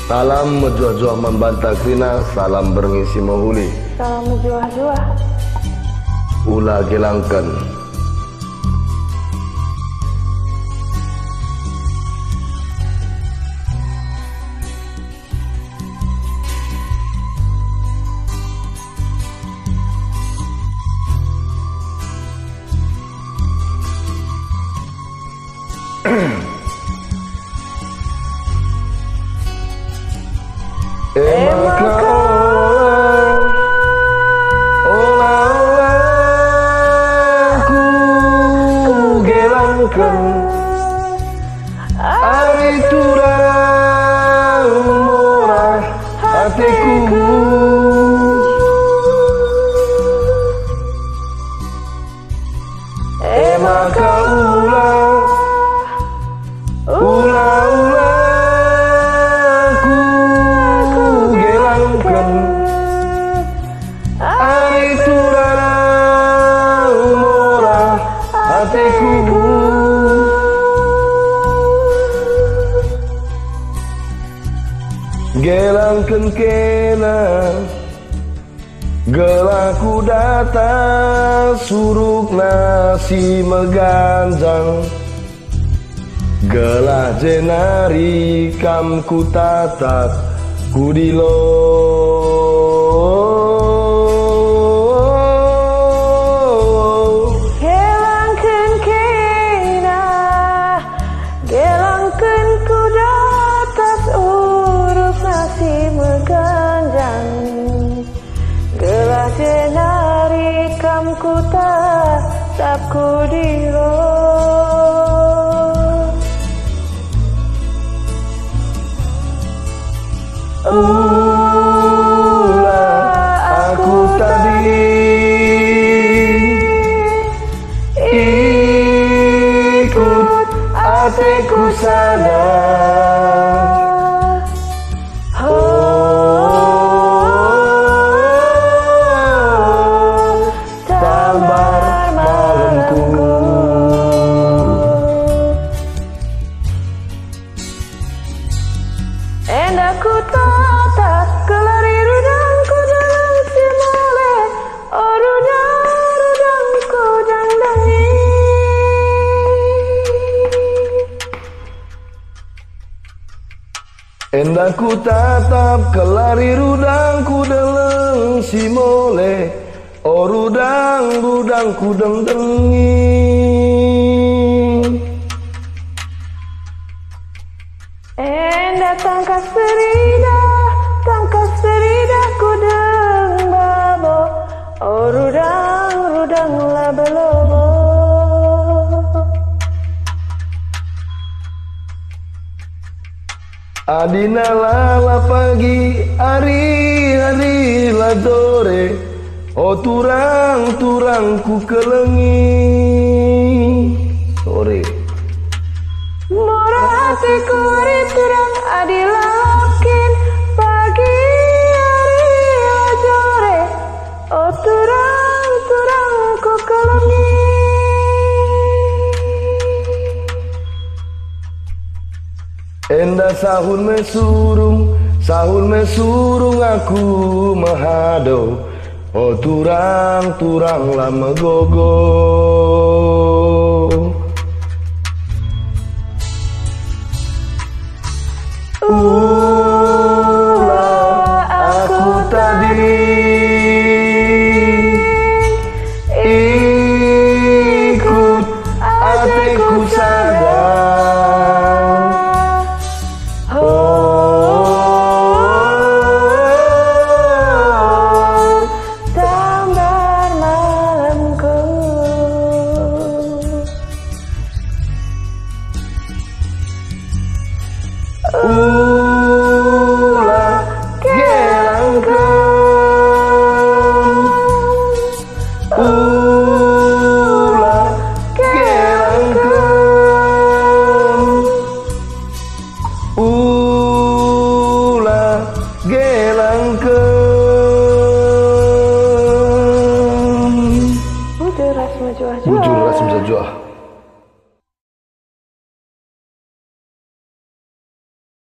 Salam menjuah-juah membantah krina, salam berngisi mahuli. Salam menjuah-juah. Ulah gelangkan. Maka ku gelangkan ari turang murah hatiku. Maka ari turang murah hatiku. Gelangkan kena gelaku datang suruk nasi meganjang. Gelah jenari kam ku tatap ku dilo. Gelangkan kena, gelangkan ku datas uruk nasi meganjang. Gelah jenari kam ku tatap ku dilo. Aku tadi ikut hatiku sadar. Tambar malamku. Aku tatap kelari rudangku dalam si mole. Oh rudangku dandangi. Ku tatap kelari rudangku dalam si mole. Oh rudangku dandangi. Tangkas seridah ku deng babo. Oh rudang labelobo. Adina lala pagi hari la dore. Oh turang ku kelengi sore. Murah hatiku ri turang adilalakin pagi hari ajore. Oh turang ku kelengi. Sahun mesurung aku mahado. Oh turang lama gogo. Aku tadi ikut hatiku sadar. Tambar malamku.